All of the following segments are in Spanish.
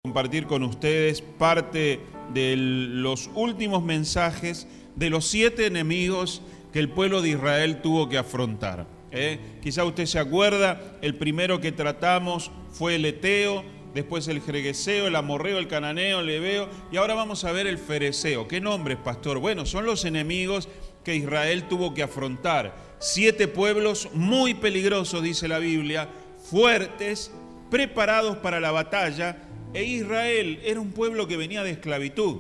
Compartir con ustedes parte de los últimos mensajes de los 7 enemigos que el pueblo de Israel tuvo que afrontar. Quizá usted se acuerda, el primero que tratamos fue el eteo, después el gergeseo, el amorreo, el cananeo, el heveo, y ahora vamos a ver el fereceo. ¿Qué nombres, pastor? Bueno, son los enemigos que Israel tuvo que afrontar. 7 pueblos muy peligrosos, dice la Biblia, fuertes, preparados para la batalla. E Israel era un pueblo que venía de esclavitud,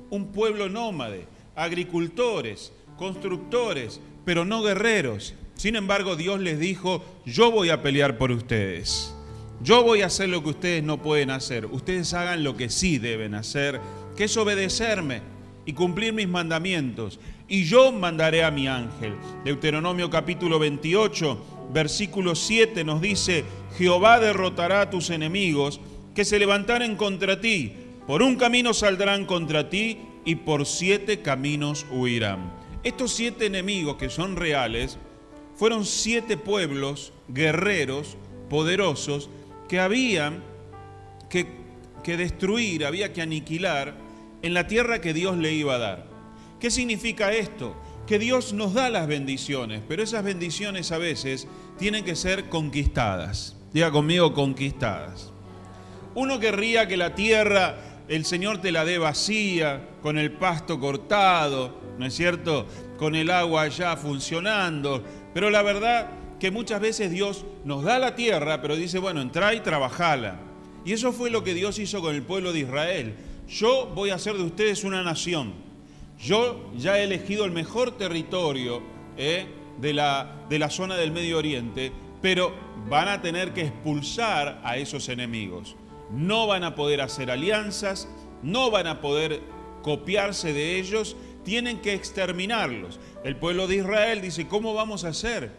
un pueblo nómade, agricultores, constructores, pero no guerreros. Sin embargo, Dios les dijo: yo voy a pelear por ustedes. Yo voy a hacer lo que ustedes no pueden hacer. Ustedes hagan lo que sí deben hacer, que es obedecerme y cumplir mis mandamientos. Y yo mandaré a mi ángel. Deuteronomio capítulo 28, versículo 7 nos dice: Jehová derrotará a tus enemigos que se levantaren contra ti. Por un camino saldrán contra ti y por 7 caminos huirán. Estos 7 enemigos que son reales fueron 7 pueblos guerreros, poderosos, que habían que destruir, había que aniquilar en la tierra que Dios le iba a dar. ¿Qué significa esto? Que Dios nos da las bendiciones, pero esas bendiciones a veces tienen que ser conquistadas. Diga conmigo, conquistadas. Uno querría que la tierra, el Señor te la dé vacía, con el pasto cortado, ¿no es cierto?, con el agua ya funcionando, pero la verdad que muchas veces Dios nos da la tierra, pero dice: bueno, entrá y trabajala. Y eso fue lo que Dios hizo con el pueblo de Israel. Yo voy a hacer de ustedes una nación. Yo ya he elegido el mejor territorio de la zona del Medio Oriente, pero van a tener que expulsar a esos enemigos. No van a poder hacer alianzas, no van a poder copiarse de ellos, tienen que exterminarlos. El pueblo de Israel dice: ¿cómo vamos a hacer?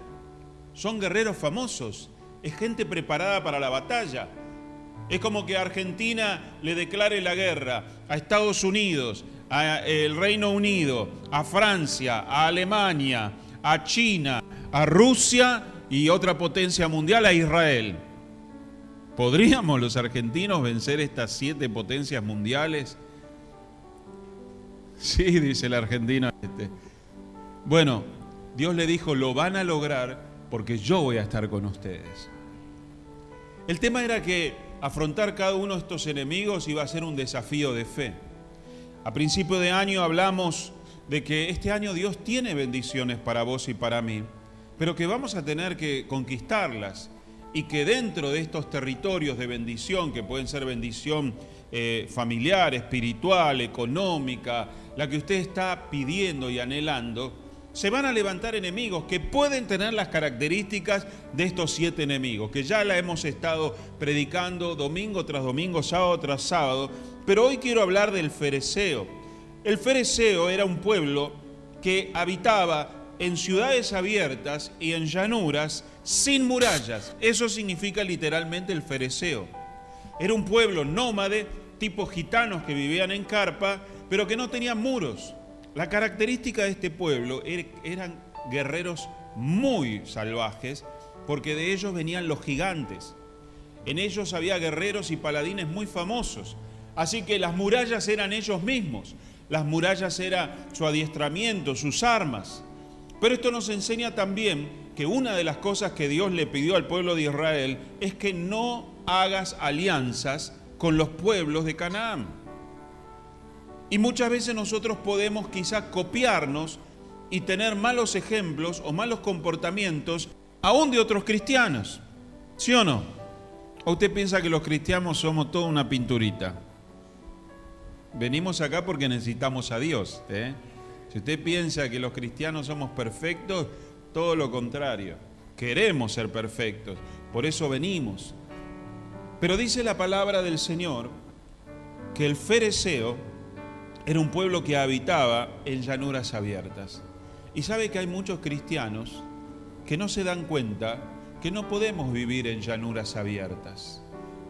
Son guerreros famosos, es gente preparada para la batalla. Es como que Argentina le declare la guerra a Estados Unidos, al Reino Unido, a Francia, a Alemania, a China, a Rusia y otra potencia mundial, a Israel. ¿Podríamos los argentinos vencer estas 7 potencias mundiales? Sí, dice el argentino. Bueno, Dios le dijo: lo van a lograr porque yo voy a estar con ustedes. El tema era que afrontar cada uno de estos enemigos iba a ser un desafío de fe. A principio de año hablamos de que este año Dios tiene bendiciones para vos y para mí, pero que vamos a tener que conquistarlas. Y que dentro de estos territorios de bendición, que pueden ser bendición familiar, espiritual, económica, la que usted está pidiendo y anhelando, se van a levantar enemigos que pueden tener las características de estos 7 enemigos, que ya la hemos estado predicando domingo tras domingo, sábado tras sábado, pero hoy quiero hablar del fereceo. El fereceo era un pueblo que habitaba en ciudades abiertas y en llanuras sin murallas. Eso significa literalmente el fereceo. Era un pueblo nómade, tipo gitanos que vivían en carpa, pero que no tenían muros. La característica de este pueblo eran guerreros muy salvajes, porque de ellos venían los gigantes. En ellos había guerreros y paladines muy famosos. Así que las murallas eran ellos mismos. Las murallas era su adiestramiento, sus armas. Pero esto nos enseña también que una de las cosas que Dios le pidió al pueblo de Israel es que no hagas alianzas con los pueblos de Canaán. Y muchas veces nosotros podemos quizás copiarnos y tener malos ejemplos o malos comportamientos aún de otros cristianos. ¿Sí o no? ¿O usted piensa que los cristianos somos toda una pinturita? Venimos acá porque necesitamos a Dios, Si usted piensa que los cristianos somos perfectos, todo lo contrario. Queremos ser perfectos, por eso venimos. Pero dice la palabra del Señor que el fereceo era un pueblo que habitaba en llanuras abiertas. Y sabe que hay muchos cristianos que no se dan cuenta que no podemos vivir en llanuras abiertas,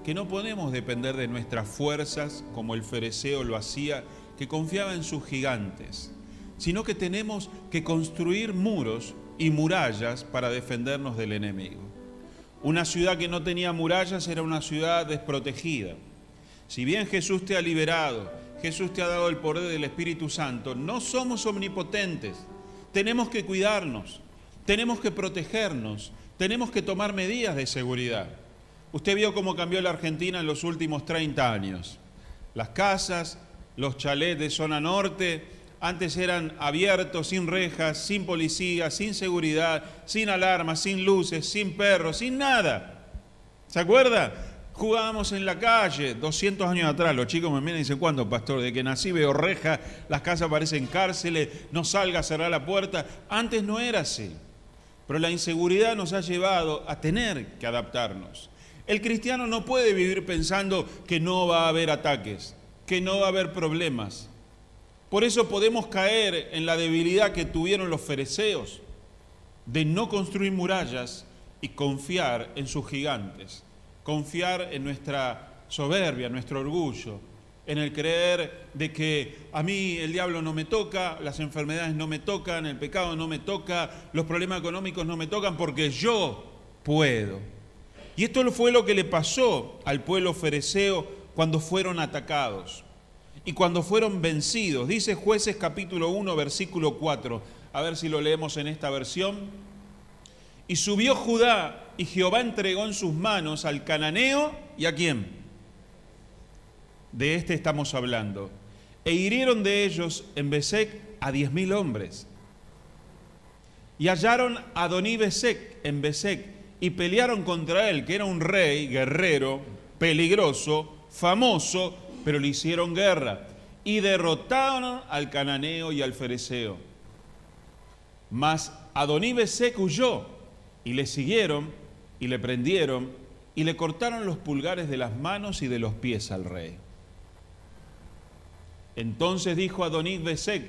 que no podemos depender de nuestras fuerzas como el fereceo lo hacía, que confiaba en sus gigantes, sino que tenemos que construir muros y murallas para defendernos del enemigo. Una ciudad que no tenía murallas era una ciudad desprotegida. Si bien Jesús te ha liberado, Jesús te ha dado el poder del Espíritu Santo, no somos omnipotentes. Tenemos que cuidarnos, tenemos que protegernos, tenemos que tomar medidas de seguridad. Usted vio cómo cambió la Argentina en los últimos 30 años. Las casas, los chalets de zona norte, antes eran abiertos, sin rejas, sin policía, sin seguridad, sin alarmas, sin luces, sin perros, sin nada. ¿Se acuerda? Jugábamos en la calle 200 años atrás. Los chicos me miran y dicen, ¿cuándo, pastor? De que nací veo rejas, las casas parecen cárceles, no salga a cerrar la puerta. Antes no era así. Pero la inseguridad nos ha llevado a tener que adaptarnos. El cristiano no puede vivir pensando que no va a haber ataques, que no va a haber problemas. Por eso podemos caer en la debilidad que tuvieron los fereceos, de no construir murallas y confiar en sus gigantes, confiar en nuestra soberbia, nuestro orgullo, en el creer de que a mí el diablo no me toca, las enfermedades no me tocan, el pecado no me toca, los problemas económicos no me tocan porque yo puedo. Y esto fue lo que le pasó al pueblo fereceo cuando fueron atacados y cuando fueron vencidos. Dice Jueces capítulo 1, versículo 4. A ver si lo leemos en esta versión. Y subió Judá y Jehová entregó en sus manos al cananeo y ¿a quién? De este estamos hablando. E hirieron de ellos en Besec a 10.000 hombres. Y hallaron a Adoní-Besec en Besec y pelearon contra él, que era un rey, guerrero, peligroso, famoso, pero le hicieron guerra. Y derrotaron al cananeo y al fereceo. Mas Adoní-Besec huyó y le siguieron y le prendieron y le cortaron los pulgares de las manos y de los pies al rey. Entonces dijo Adoní-Besec,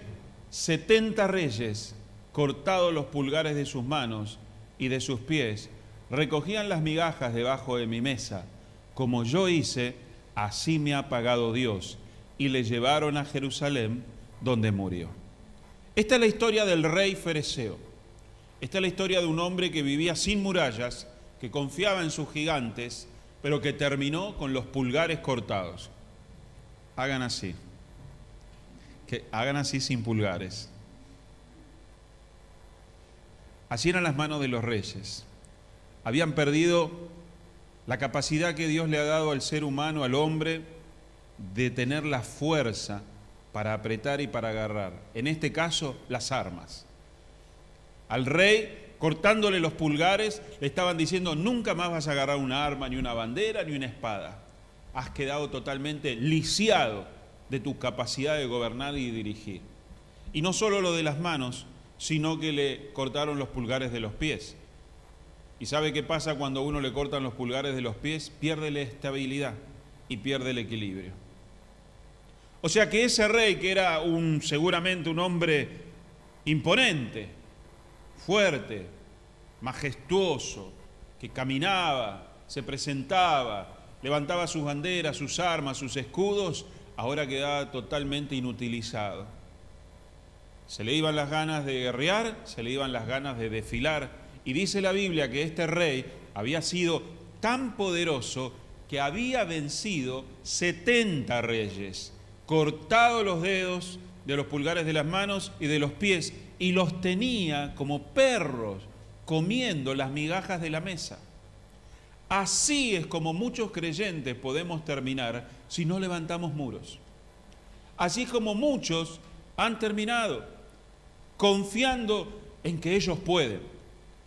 70 reyes, cortados los pulgares de sus manos y de sus pies, recogían las migajas debajo de mi mesa. Como yo hice, así me ha pagado Dios. Y le llevaron a Jerusalén, donde murió. Esta es la historia del rey fereceo. Esta es la historia de un hombre que vivía sin murallas, que confiaba en sus gigantes, pero que terminó con los pulgares cortados. Hagan así. Que hagan así sin pulgares. Así eran las manos de los reyes. Habían perdido la capacidad que Dios le ha dado al ser humano, al hombre, de tener la fuerza para apretar y para agarrar. En este caso, las armas. Al rey, cortándole los pulgares, le estaban diciendo, nunca más vas a agarrar una arma, ni una bandera, ni una espada. Has quedado totalmente lisiado de tu capacidad de gobernar y dirigir. Y no solo lo de las manos, sino que le cortaron los pulgares de los pies. ¿Y sabe qué pasa cuando a uno le cortan los pulgares de los pies? Pierde la estabilidad y pierde el equilibrio. O sea que ese rey, que era seguramente un hombre imponente, fuerte, majestuoso, que caminaba, se presentaba, levantaba sus banderas, sus armas, sus escudos, ahora quedaba totalmente inutilizado. Se le iban las ganas de guerrear, se le iban las ganas de desfilar. Y dice la Biblia que este rey había sido tan poderoso que había vencido 70 reyes, cortado los dedos de los pulgares de las manos y de los pies, y los tenía como perros comiendo las migajas de la mesa. Así es como muchos creyentes podemos terminar si no levantamos muros. Así como muchos han terminado confiando en que ellos pueden.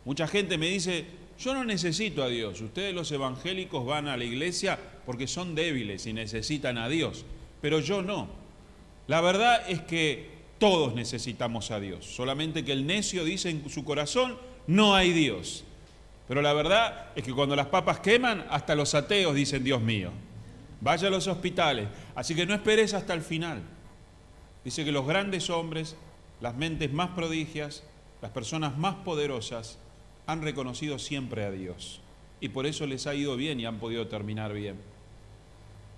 Mucha gente me dice, yo no necesito a Dios. Ustedes los evangélicos van a la iglesia porque son débiles y necesitan a Dios, pero yo no. La verdad es que todos necesitamos a Dios, solamente que el necio dice en su corazón, no hay Dios. Pero la verdad es que cuando las papas queman, hasta los ateos dicen, Dios mío. Vaya a los hospitales, así que no esperes hasta el final. Dice que los grandes hombres, las mentes más prodigias, las personas más poderosas, han reconocido siempre a Dios. Y por eso les ha ido bien y han podido terminar bien.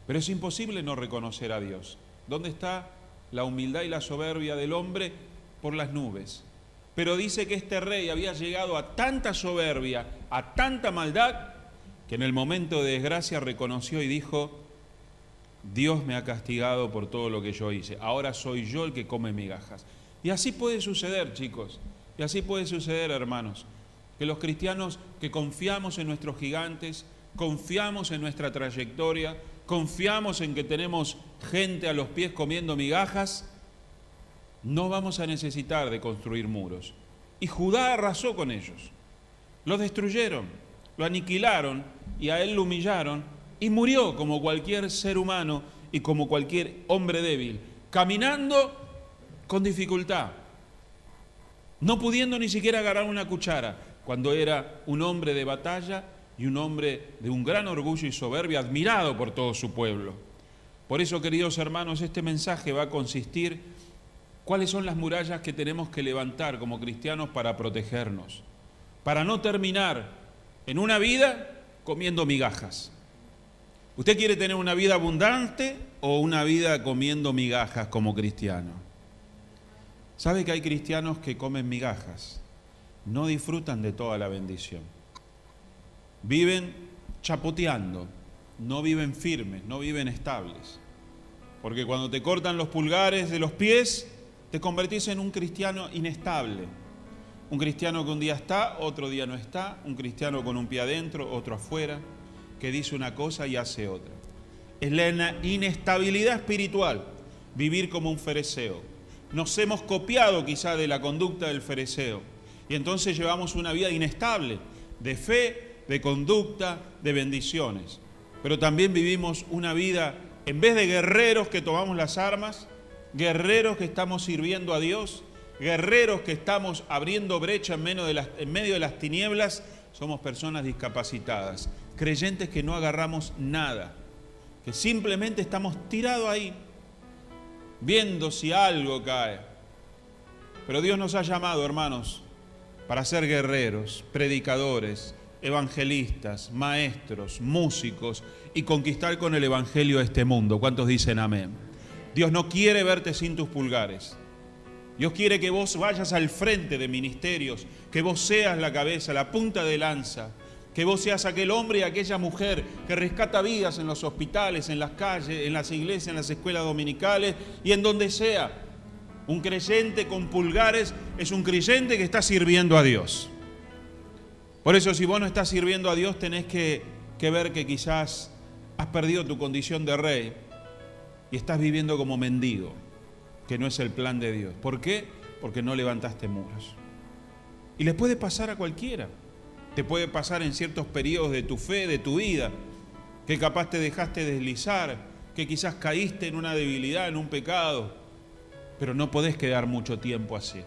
Pero es imposible no reconocer a Dios. ¿Dónde está la humildad y la soberbia del hombre? Por las nubes. Pero dice que este rey había llegado a tanta soberbia, a tanta maldad, que en el momento de desgracia reconoció y dijo, Dios me ha castigado por todo lo que yo hice. Ahora soy yo el que come migajas. Y así puede suceder, chicos. Y así puede suceder, hermanos. Que los cristianos que confiamos en nuestros gigantes, confiamos en nuestra trayectoria, confiamos en que tenemos gente a los pies comiendo migajas, no vamos a necesitar de construir muros. Y Judá arrasó con ellos. Lo destruyeron, lo aniquilaron y a él lo humillaron y murió como cualquier ser humano y como cualquier hombre débil, caminando con dificultad, no pudiendo ni siquiera agarrar una cuchara, cuando era un hombre de batalla y un hombre de un gran orgullo y soberbia, admirado por todo su pueblo. Por eso, queridos hermanos, este mensaje va a consistir cuáles son las murallas que tenemos que levantar como cristianos para protegernos, para no terminar en una vida comiendo migajas. ¿Usted quiere tener una vida abundante o una vida comiendo migajas como cristiano? ¿Sabe que hay cristianos que comen migajas? No disfrutan de toda la bendición. Viven chapoteando, no viven firmes, no viven estables. Porque cuando te cortan los pulgares de los pies, te convertís en un cristiano inestable. Un cristiano que un día está, otro día no está. Un cristiano con un pie adentro, otro afuera, que dice una cosa y hace otra. Es la inestabilidad espiritual, vivir como un fereceo. Nos hemos copiado quizá de la conducta del fereceo y entonces llevamos una vida inestable, de fe, de conducta, de bendiciones. Pero también vivimos una vida, en vez de guerreros que tomamos las armas, guerreros que estamos sirviendo a Dios, guerreros que estamos abriendo brecha en medio de las tinieblas, somos personas discapacitadas, creyentes que no agarramos nada, que simplemente estamos tirados ahí, viendo si algo cae. Pero Dios nos ha llamado, hermanos, para ser guerreros, predicadores, evangelistas, maestros, músicos y conquistar con el evangelio este mundo. ¿Cuántos dicen amén? Dios no quiere verte sin tus pulgares. Dios quiere que vos vayas al frente de ministerios, que vos seas la cabeza, la punta de lanza, que vos seas aquel hombre y aquella mujer que rescata vidas en los hospitales, en las calles, en las iglesias, en las escuelas dominicales y en donde sea. Un creyente con pulgares es un creyente que está sirviendo a Dios. Por eso, si vos no estás sirviendo a Dios, tenés que ver que quizás has perdido tu condición de rey y estás viviendo como mendigo, que no es el plan de Dios. ¿Por qué? Porque no levantaste muros. Y les puede pasar a cualquiera. Te puede pasar en ciertos periodos de tu fe, de tu vida, que capaz te dejaste deslizar, que quizás caíste en una debilidad, en un pecado, pero no podés quedar mucho tiempo así.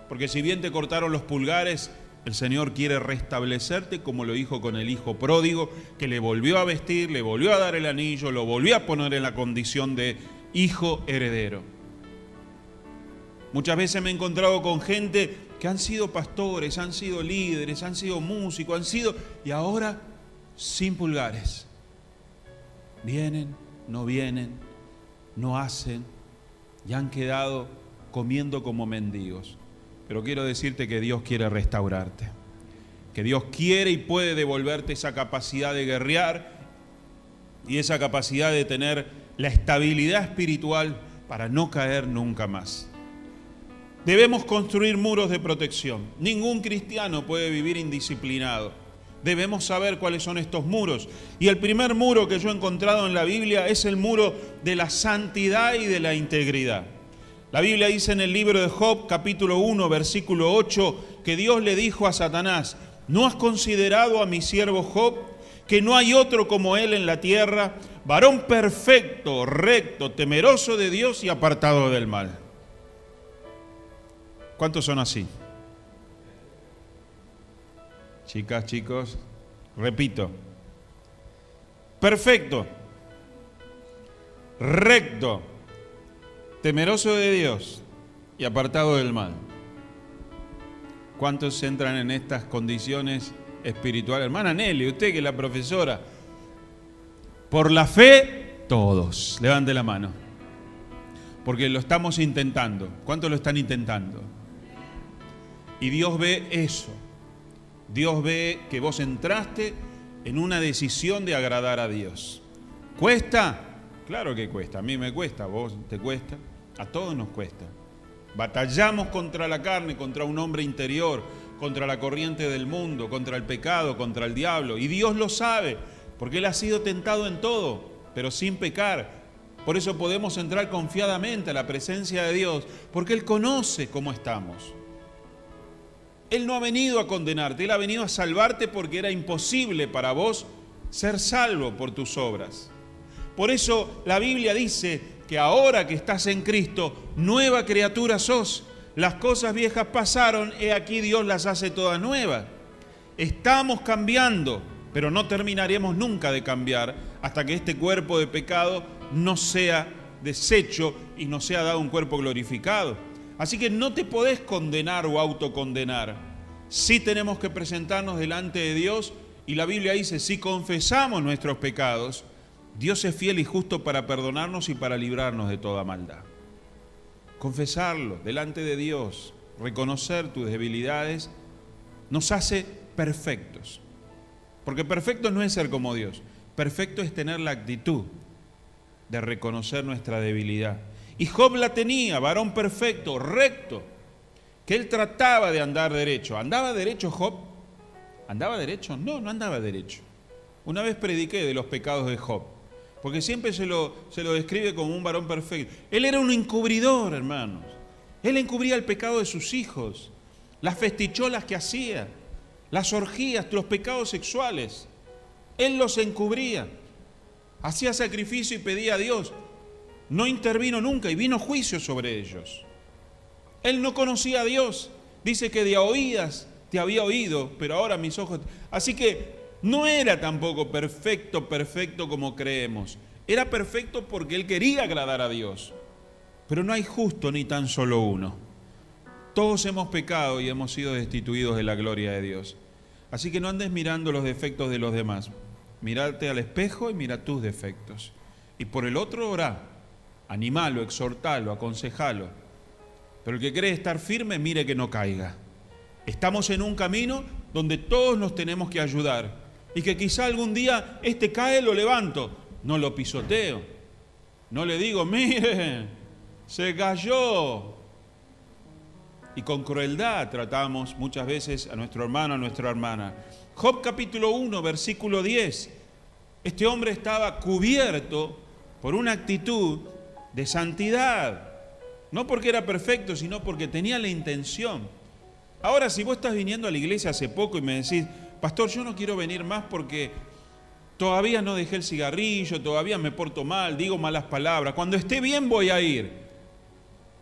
Porque si bien te cortaron los pulgares, el Señor quiere restablecerte como lo hizo con el hijo pródigo, que le volvió a vestir, le volvió a dar el anillo, lo volvió a poner en la condición de hijo heredero. Muchas veces me he encontrado con gente que han sido pastores, han sido líderes, han sido músicos, y ahora sin pulgares. Vienen, no hacen, y han quedado comiendo como mendigos. Pero quiero decirte que Dios quiere restaurarte, que Dios quiere y puede devolverte esa capacidad de guerrear y esa capacidad de tener la estabilidad espiritual para no caer nunca más. Debemos construir muros de protección. Ningún cristiano puede vivir indisciplinado. Debemos saber cuáles son estos muros. Y el primer muro que yo he encontrado en la Biblia es el muro de la santidad y de la integridad. La Biblia dice en el libro de Job, capítulo 1, versículo 8, que Dios le dijo a Satanás: ¿no has considerado a mi siervo Job, que no hay otro como él en la tierra, varón perfecto, recto, temeroso de Dios y apartado del mal? ¿Cuántos son así? Chicas, chicos, repito. Perfecto, recto, temeroso de Dios y apartado del mal. ¿Cuántos entran en estas condiciones espirituales? Hermana Nelly, usted que es la profesora. Por la fe, todos. Levante la mano. Porque lo estamos intentando. ¿Cuántos lo están intentando? Y Dios ve eso. Dios ve que vos entraste en una decisión de agradar a Dios. ¿Cuesta? Claro que cuesta, a mí me cuesta, a vos te cuesta, a todos nos cuesta. Batallamos contra la carne, contra un hombre interior, contra la corriente del mundo, contra el pecado, contra el diablo. Y Dios lo sabe, porque Él ha sido tentado en todo, pero sin pecar. Por eso podemos entrar confiadamente a la presencia de Dios, porque Él conoce cómo estamos. Él no ha venido a condenarte, Él ha venido a salvarte porque era imposible para vos ser salvo por tus obras. Por eso la Biblia dice que ahora que estás en Cristo, nueva criatura sos. Las cosas viejas pasaron, he aquí Dios las hace todas nuevas. Estamos cambiando, pero no terminaremos nunca de cambiar hasta que este cuerpo de pecado no sea deshecho y nos sea dado un cuerpo glorificado. Así que no te podés condenar o autocondenar. Sí tenemos que presentarnos delante de Dios y la Biblia dice, si confesamos nuestros pecados, Dios es fiel y justo para perdonarnos y para librarnos de toda maldad. Confesarlo delante de Dios, reconocer tus debilidades, nos hace perfectos. Porque perfecto no es ser como Dios, perfecto es tener la actitud de reconocer nuestra debilidad. Y Job la tenía, varón perfecto, recto, que él trataba de andar derecho. ¿Andaba derecho Job? ¿Andaba derecho? No, no andaba derecho. Una vez prediqué de los pecados de Job, porque siempre se lo describe como un varón perfecto. Él era un encubridor, hermanos. Él encubría el pecado de sus hijos, las festicholas que hacía, las orgías, los pecados sexuales. Él los encubría. Hacía sacrificio y pedía a Dios. No intervino nunca y vino juicio sobre ellos. Él no conocía a Dios. Dice que de a oídas te había oído, pero ahora mis ojos... Así que no era tampoco perfecto como creemos. Era perfecto porque él quería agradar a Dios. Pero no hay justo ni tan solo uno. Todos hemos pecado y hemos sido destituidos de la gloria de Dios. Así que no andes mirando los defectos de los demás. Mírate al espejo y mira tus defectos. Y por el otro orá, animalo, exhortalo, aconsejalo. Pero el que cree estar firme, mire que no caiga. Estamos en un camino donde todos nos tenemos que ayudar. Y que quizá algún día este cae, lo levanto. No lo pisoteo. No le digo, mire, se cayó. Y con crueldad tratamos muchas veces a nuestro hermano, a nuestra hermana. Job capítulo 1, versículo 10. Este hombre estaba cubierto por una actitud de santidad. No porque era perfecto, sino porque tenía la intención. Ahora, si vos estás viniendo a la iglesia hace poco y me decís, pastor, yo no quiero venir más porque todavía no dejé el cigarrillo, todavía me porto mal, digo malas palabras. Cuando esté bien voy a ir.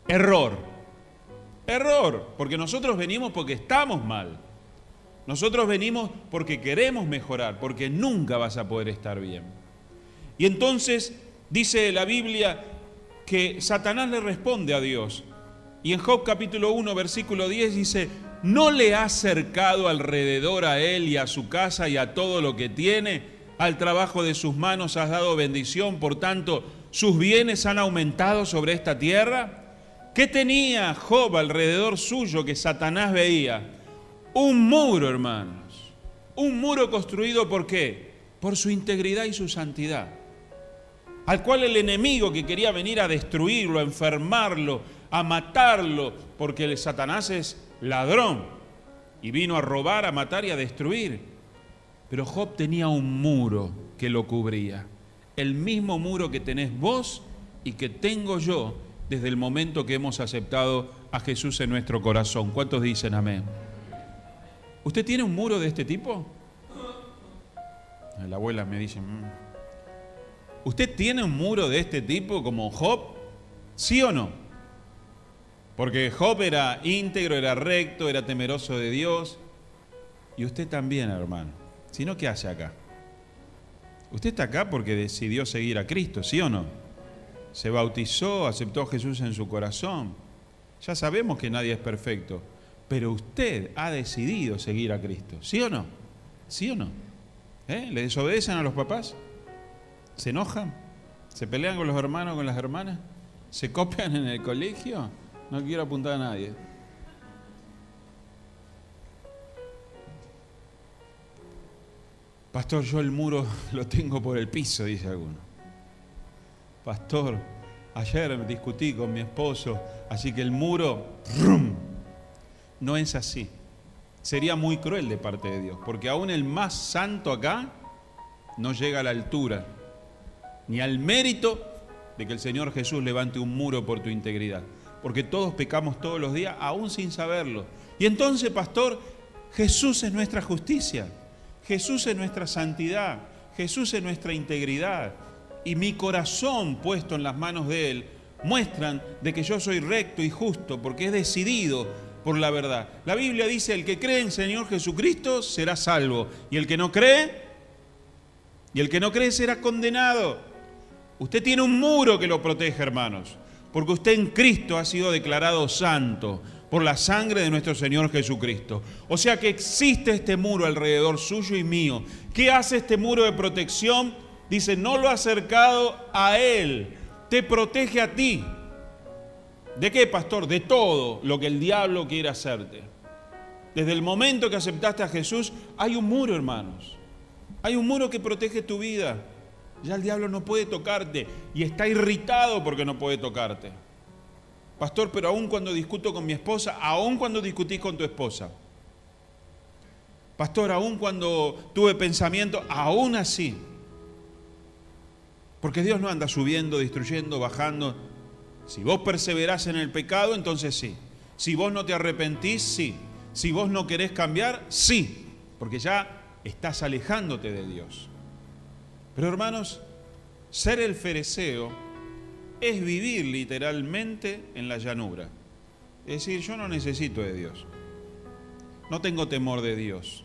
Error, porque nosotros venimos porque estamos mal. Nosotros venimos porque queremos mejorar, porque nunca vas a poder estar bien. Y entonces dice la Biblia que Satanás le responde a Dios. Y en Job capítulo 1, versículo 10 dice, ¿no le has cercado alrededor a él y a su casa y a todo lo que tiene? Al trabajo de sus manos has dado bendición, por tanto, sus bienes han aumentado sobre esta tierra. ¿Qué tenía Job alrededor suyo que Satanás veía? Un muro, hermanos. Un muro construido ¿por qué? Por su integridad y su santidad. Al cual el enemigo que quería venir a destruirlo, a enfermarlo, a matarlo, porque el Satanás es ladrón y vino a robar, a matar y a destruir. Pero Job tenía un muro que lo cubría. El mismo muro que tenés vos y que tengo yo desde el momento que hemos aceptado a Jesús en nuestro corazón. ¿Cuántos dicen amén? ¿Usted tiene un muro de este tipo? La abuela me dice, ¿usted tiene un muro de este tipo como Job? ¿Sí o no? Porque Job era íntegro, era recto, era temeroso de Dios. Y usted también, hermano. Si no, ¿qué hace acá? Usted está acá porque decidió seguir a Cristo, ¿sí o no? Se bautizó, aceptó a Jesús en su corazón. Ya sabemos que nadie es perfecto, pero usted ha decidido seguir a Cristo, ¿sí o no? ¿Sí o no? ¿Le desobedecen a los papás? ¿Se enojan? ¿Se pelean con los hermanos, con las hermanas? ¿Se copian en el colegio? No quiero apuntar a nadie. Pastor, yo el muro lo tengo por el piso, dice alguno. pastor, ayer discutí con mi esposo, así que el muro, ¡rum! No es así. Sería muy cruel de parte de Dios, porque aún el más santo acá no llega a la altura, ni al mérito de que el Señor Jesús levante un muro por tu integridad, porque todos pecamos todos los días, aún sin saberlo. Y entonces, pastor, Jesús es nuestra justicia, Jesús es nuestra santidad, Jesús es nuestra integridad, y mi corazón puesto en las manos de Él muestran de que yo soy recto y justo, porque he decidido por la verdad. La Biblia dice, el que cree en Señor Jesucristo será salvo, y el que no cree será condenado. Usted tiene un muro que lo protege, hermanos, porque usted en Cristo ha sido declarado santo por la sangre de nuestro Señor Jesucristo. O sea que existe este muro alrededor suyo y mío. ¿Qué hace este muro de protección? Dice, no lo ha acercado a Él, te protege a ti. ¿De qué, pastor? De todo lo que el diablo quiere hacerte. Desde el momento que aceptaste a Jesús, hay un muro, hermanos. Hay un muro que protege tu vida. Ya el diablo no puede tocarte y está irritado porque no puede tocarte. Pastor, pero aún cuando discuto con mi esposa, aún cuando discutís con tu esposa. Pastor, aún cuando tuve pensamiento, aún así. Porque Dios no anda subiendo, destruyendo, bajando. Si vos perseverás en el pecado, entonces sí. Si vos no te arrepentís, sí. Si vos no querés cambiar, sí. Porque ya estás alejándote de Dios. Pero hermanos, ser el fereceo es vivir literalmente en la llanura. Es decir, yo no necesito de Dios. No tengo temor de Dios.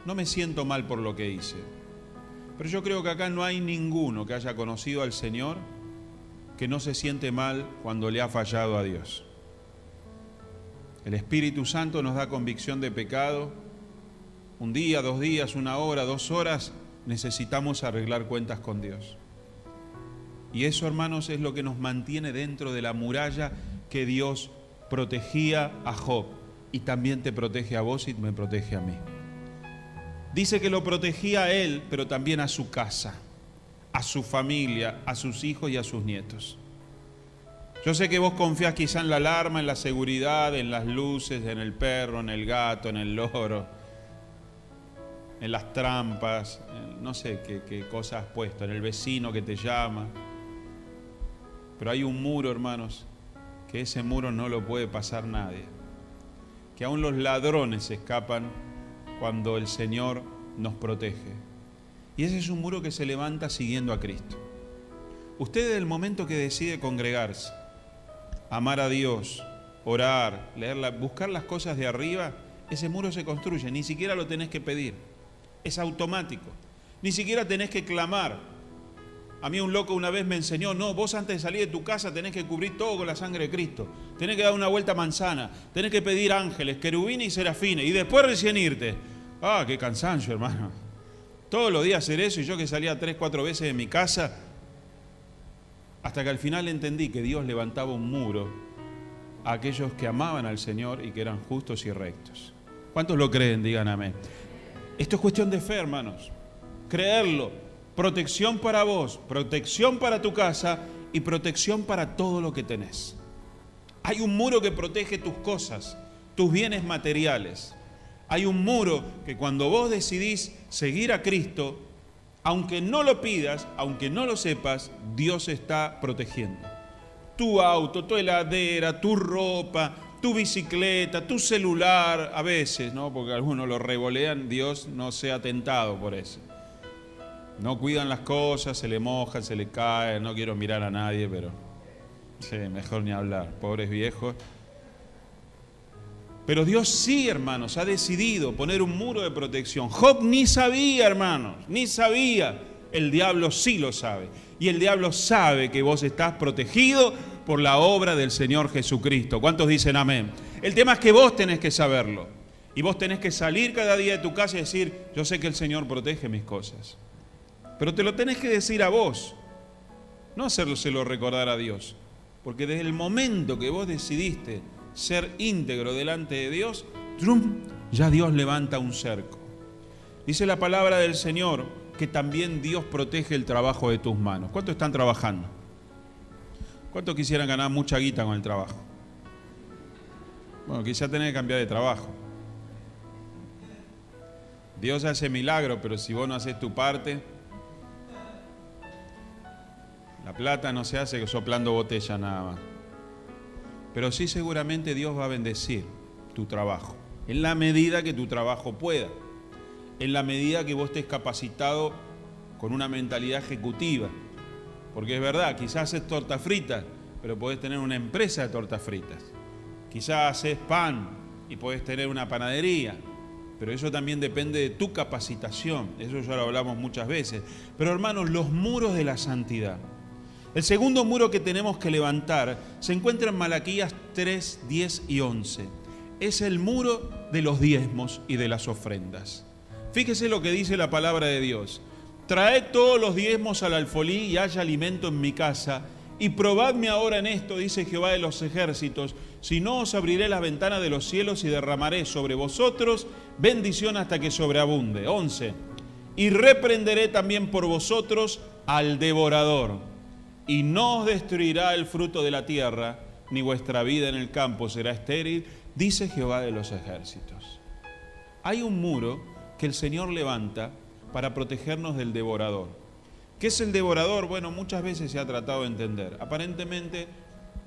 No me siento mal por lo que hice. Pero yo creo que acá no hay ninguno que haya conocido al Señor que no se siente mal cuando le ha fallado a Dios. El Espíritu Santo nos da convicción de pecado. Un día, 2 días, 1 hora, 2 horas, necesitamos arreglar cuentas con Dios. Y eso, hermanos, es lo que nos mantiene dentro de la muralla que Dios protegía a Job. Y también te protege a vos y me protege a mí. Dice que lo protegía a él, pero también a su casa, a su familia, a sus hijos y a sus nietos. Yo sé que vos confías quizá en la alarma, en la seguridad, en las luces, en el perro, en el gato, en el loro, en las trampas, no sé qué cosas has puesto, en el vecino que te llama. Pero hay un muro, hermanos, que ese muro no lo puede pasar nadie. Que aún los ladrones escapan cuando el Señor nos protege. Y ese es un muro que se levanta siguiendo a Cristo. Usted desde el momento que decide congregarse, amar a Dios, orar, buscar las cosas de arriba, ese muro se construye, ni siquiera lo tenés que pedir. Es automático. Ni siquiera tenés que clamar. A mí un loco una vez me enseñó, no, vos antes de salir de tu casa tenés que cubrir todo con la sangre de Cristo. Tenés que dar una vuelta manzana, tenés que pedir ángeles, querubines y serafines, y después recién irte. Ah, qué cansancio, hermano. Todos los días hacer eso, y yo que salía 3, 4 veces de mi casa, hasta que al final entendí que Dios levantaba un muro a aquellos que amaban al Señor y que eran justos y rectos. ¿Cuántos lo creen? Digan amén. Esto es cuestión de fe, hermanos. Creerlo. Protección para vos, protección para tu casa y protección para todo lo que tenés. Hay un muro que protege tus cosas, tus bienes materiales. Hay un muro que cuando vos decidís seguir a Cristo, aunque no lo pidas, aunque no lo sepas, Dios está protegiendo. Tu auto, tu heladera, tu ropa, tu bicicleta, tu celular, a veces, ¿no? Porque algunos lo revolean, Dios no sea tentado por eso. No cuidan las cosas, se le mojan, se le caen, no quiero mirar a nadie, pero sí, mejor ni hablar, pobres viejos. Pero Dios sí, hermanos, ha decidido poner un muro de protección. Job ni sabía, hermanos, ni sabía. El diablo sí lo sabe. Y el diablo sabe que vos estás protegido por la obra del Señor Jesucristo. ¿Cuántos dicen amén? El tema es que vos tenés que saberlo. Y vos tenés que salir cada día de tu casa y decir, yo sé que el Señor protege mis cosas. Pero te lo tenés que decir a vos, no hacérselo recordar a Dios. Porque desde el momento que vos decidiste ser íntegro delante de Dios, ¡trum!, ya Dios levanta un cerco. Dice la palabra del Señor que también Dios protege el trabajo de tus manos. ¿Cuántos están trabajando? ¿Cuántos quisieran ganar mucha guita con el trabajo? Bueno, quizá tenés que cambiar de trabajo. Dios hace milagros, pero si vos no haces tu parte, la plata no se hace soplando botella nada más. Pero sí seguramente Dios va a bendecir tu trabajo, en la medida que tu trabajo pueda, en la medida que vos estés capacitado con una mentalidad ejecutiva. Porque es verdad, quizás haces tortas fritas, pero podés tener una empresa de tortas fritas. Quizás haces pan y podés tener una panadería, pero eso también depende de tu capacitación. Eso ya lo hablamos muchas veces. Pero hermanos, los muros de la santidad. El segundo muro que tenemos que levantar se encuentra en Malaquías 3, 10 y 11. Es el muro de los diezmos y de las ofrendas. Fíjese lo que dice la palabra de Dios. Traed todos los diezmos al alfolí y haya alimento en mi casa. Y probadme ahora en esto, dice Jehová de los ejércitos, si no os abriré las ventanas de los cielos y derramaré sobre vosotros bendición hasta que sobreabunde. 11. Y reprenderé también por vosotros al devorador. Y no os destruirá el fruto de la tierra, ni vuestra vida en el campo será estéril, dice Jehová de los ejércitos. Hay un muro que el Señor levanta para protegernos del devorador. ¿Qué es el devorador? Bueno, muchas veces se ha tratado de entender. Aparentemente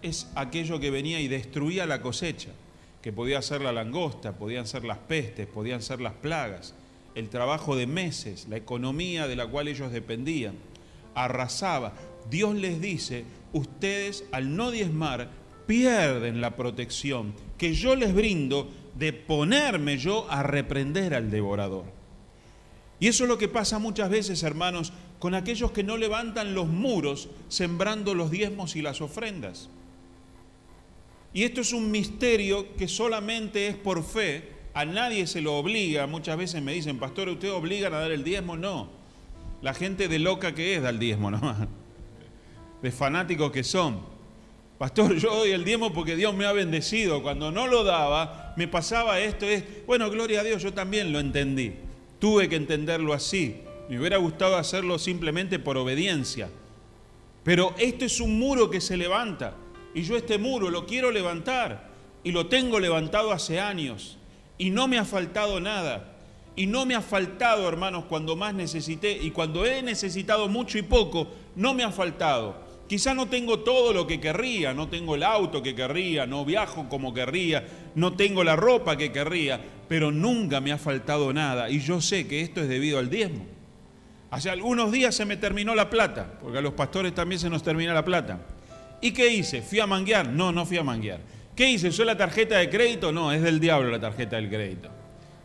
es aquello que venía y destruía la cosecha, que podía ser la langosta, podían ser las pestes, podían ser las plagas, el trabajo de meses, la economía de la cual ellos dependían. Arrasaba. Dios les dice, ustedes al no diezmar pierden la protección que yo les brindo de ponerme yo a reprender al devorador. Y eso es lo que pasa muchas veces, hermanos, con aquellos que no levantan los muros sembrando los diezmos y las ofrendas. Y esto es un misterio que solamente es por fe, a nadie se lo obliga. Muchas veces me dicen, pastor, ¿ustedes obligan a dar el diezmo? No, la gente de loca que es da el diezmo nomás, de fanáticos que son. Pastor, yo doy el diezmo porque Dios me ha bendecido. Cuando no lo daba, me pasaba esto. Bueno, gloria a Dios, yo también lo entendí. Tuve que entenderlo así. Me hubiera gustado hacerlo simplemente por obediencia. Pero esto es un muro que se levanta. Y yo este muro lo quiero levantar. Y lo tengo levantado hace años. Y no me ha faltado nada. Y no me ha faltado, hermanos, cuando más necesité. Y cuando he necesitado mucho y poco, no me ha faltado. Quizá no tengo todo lo que querría, no tengo el auto que querría, no viajo como querría, no tengo la ropa que querría, pero nunca me ha faltado nada. Y yo sé que esto es debido al diezmo. Hace algunos días se me terminó la plata, porque a los pastores también se nos termina la plata. ¿Y qué hice? ¿Fui a manguear? No, no fui a manguear. ¿Qué hice? ¿Soy la tarjeta de crédito? No, es del diablo la tarjeta del crédito.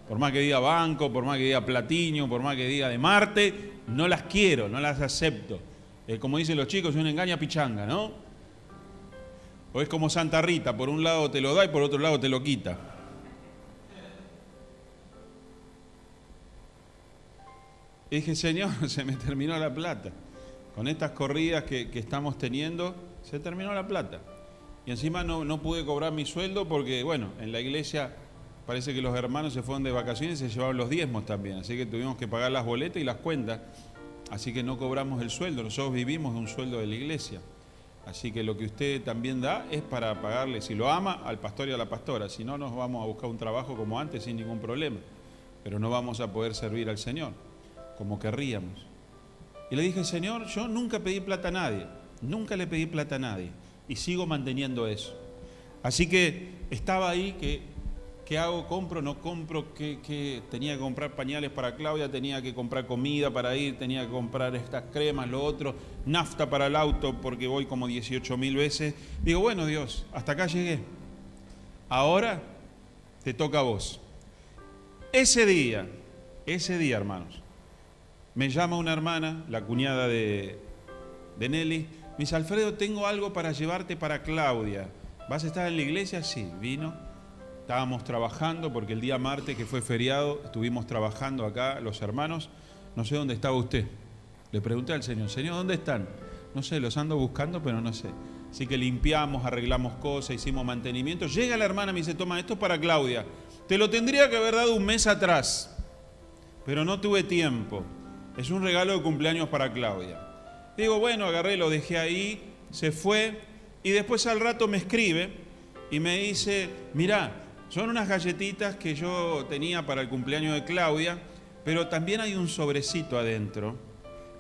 Por más que diga banco, por más que diga Platinum, por más que diga de Marte, no las quiero, no las acepto. Como dicen los chicos, es una engaña pichanga, ¿no? O es como Santa Rita, por un lado te lo da y por otro lado te lo quita. Y dije, Señor, se me terminó la plata. Con estas corridas que estamos teniendo, se terminó la plata. Y encima no pude cobrar mi sueldo porque, bueno, en la iglesia parece que los hermanos se fueron de vacaciones y se llevaban los diezmos también. Así que tuvimos que pagar las boletas y las cuentas. Así que no cobramos el sueldo, nosotros vivimos de un sueldo de la iglesia. Así que lo que usted también da es para pagarle, si lo ama, al pastor y a la pastora. Si no, nos vamos a buscar un trabajo como antes sin ningún problema. Pero no vamos a poder servir al Señor como querríamos. Y le dije, Señor, yo nunca pedí plata a nadie, nunca le pedí plata a nadie. Y sigo manteniendo eso. Así que estaba ahí que... ¿Qué hago? ¿Compro? ¿No compro? ¿Qué? Tenía que comprar pañales para Claudia, tenía que comprar comida para ir, tenía que comprar estas cremas, lo otro, nafta para el auto porque voy como 18.000 veces. Digo, bueno, Dios, hasta acá llegué. Ahora te toca a vos. Ese día, hermanos, me llama una hermana, la cuñada de Nelly, me dice, Alfredo, tengo algo para llevarte para Claudia. ¿Vas a estar en la iglesia? Sí, vino. Estábamos trabajando porque el día martes, que fue feriado, estuvimos trabajando acá los hermanos. No sé dónde estaba usted. Le pregunté al Señor, Señor, ¿dónde están? No sé, los ando buscando, pero no sé. Así que limpiamos, arreglamos cosas, hicimos mantenimiento. Llega la hermana y me dice, toma, esto es para Claudia. Te lo tendría que haber dado un mes atrás, pero no tuve tiempo. Es un regalo de cumpleaños para Claudia. Digo, bueno, agarré, lo dejé ahí, se fue. Y después al rato me escribe y me dice, mirá, son unas galletitas que yo tenía para el cumpleaños de Claudia, pero también hay un sobrecito adentro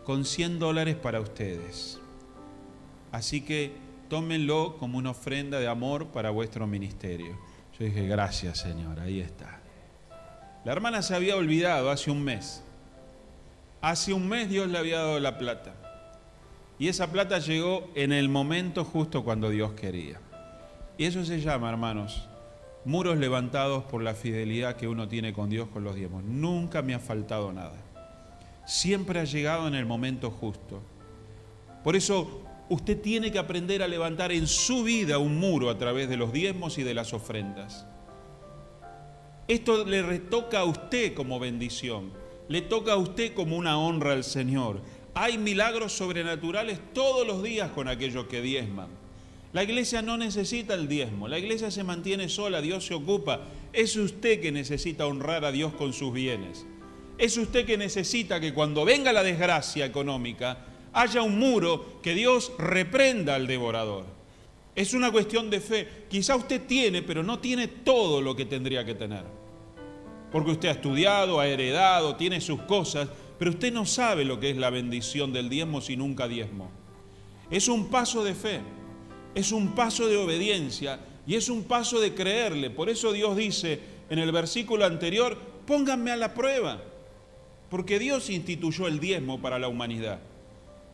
con $100 para ustedes. Así que tómenlo como una ofrenda de amor para vuestro ministerio. Yo dije, gracias, Señor, ahí está. La hermana se había olvidado hace un mes. Hace un mes Dios le había dado la plata. Y esa plata llegó en el momento justo cuando Dios quería. Y eso se llama, hermanos, muros levantados por la fidelidad que uno tiene con Dios con los diezmos. Nunca me ha faltado nada. Siempre ha llegado en el momento justo. Por eso usted tiene que aprender a levantar en su vida un muro a través de los diezmos y de las ofrendas. Esto le retoca a usted como bendición, le toca a usted como una honra al Señor. Hay milagros sobrenaturales todos los días con aquellos que diezman. La iglesia no necesita el diezmo, la iglesia se mantiene sola, Dios se ocupa. Es usted que necesita honrar a Dios con sus bienes. Es usted que necesita que cuando venga la desgracia económica, haya un muro que Dios reprenda al devorador. Es una cuestión de fe. Quizá usted tiene, pero no tiene todo lo que tendría que tener. Porque usted ha estudiado, ha heredado, tiene sus cosas, pero usted no sabe lo que es la bendición del diezmo si nunca diezmó. Es un paso de fe, es un paso de obediencia y es un paso de creerle. Por eso Dios dice en el versículo anterior, pónganme a la prueba, porque Dios instituyó el diezmo para la humanidad.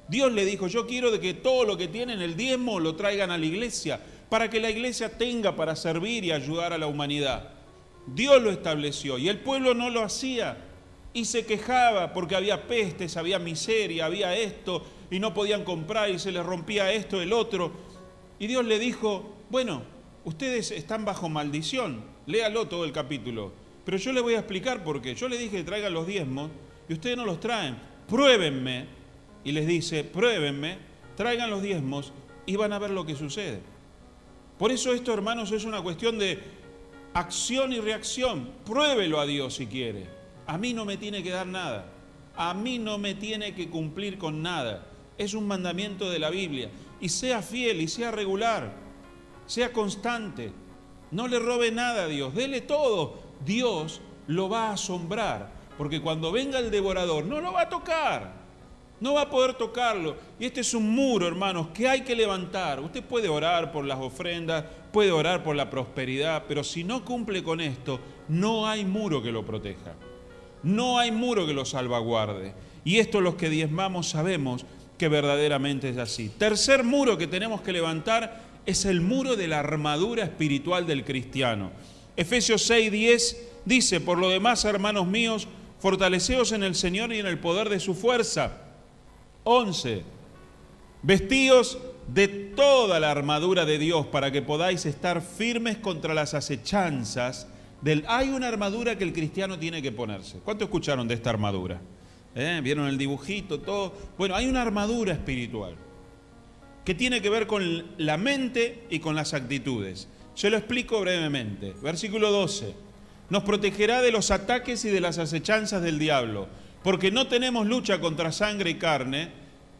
Dios le dijo, yo quiero de que todo lo que tienen el diezmo lo traigan a la iglesia, para que la iglesia tenga para servir y ayudar a la humanidad. Dios lo estableció y el pueblo no lo hacía y se quejaba porque había pestes, había miseria, había esto y no podían comprar y se les rompía esto, el otro. Y Dios le dijo, bueno, ustedes están bajo maldición, léalo todo el capítulo, pero yo les voy a explicar por qué. Yo les dije que traigan los diezmos y ustedes no los traen, pruébenme. Y les dice, pruébenme, traigan los diezmos y van a ver lo que sucede. Por eso esto, hermanos, es una cuestión de acción y reacción. Pruébelo a Dios si quiere. A mí no me tiene que dar nada. A mí no me tiene que cumplir con nada. Es un mandamiento de la Biblia. Y sea fiel y sea regular. Sea constante. No le robe nada a Dios. Dele todo. Dios lo va a asombrar. Porque cuando venga el devorador, no lo va a tocar. No va a poder tocarlo. Y este es un muro, hermanos, que hay que levantar. Usted puede orar por las ofrendas, puede orar por la prosperidad, pero si no cumple con esto, no hay muro que lo proteja. No hay muro que lo salvaguarde. Y esto los que diezmamos sabemos que verdaderamente es así. Tercer muro que tenemos que levantar es el muro de la armadura espiritual del cristiano. Efesios 6:10 dice, por lo demás, hermanos míos, fortaleceos en el Señor y en el poder de su fuerza. 11. Vestíos de toda la armadura de Dios para que podáis estar firmes contra las acechanzas del... Hay una armadura que el cristiano tiene que ponerse. ¿Cuánto escucharon de esta armadura? ¿Vieron el dibujito, todo? Bueno, hay una armadura espiritual que tiene que ver con la mente y con las actitudes. Se lo explico brevemente. Versículo 12. Nos protegerá de los ataques y de las acechanzas del diablo, porque no tenemos lucha contra sangre y carne,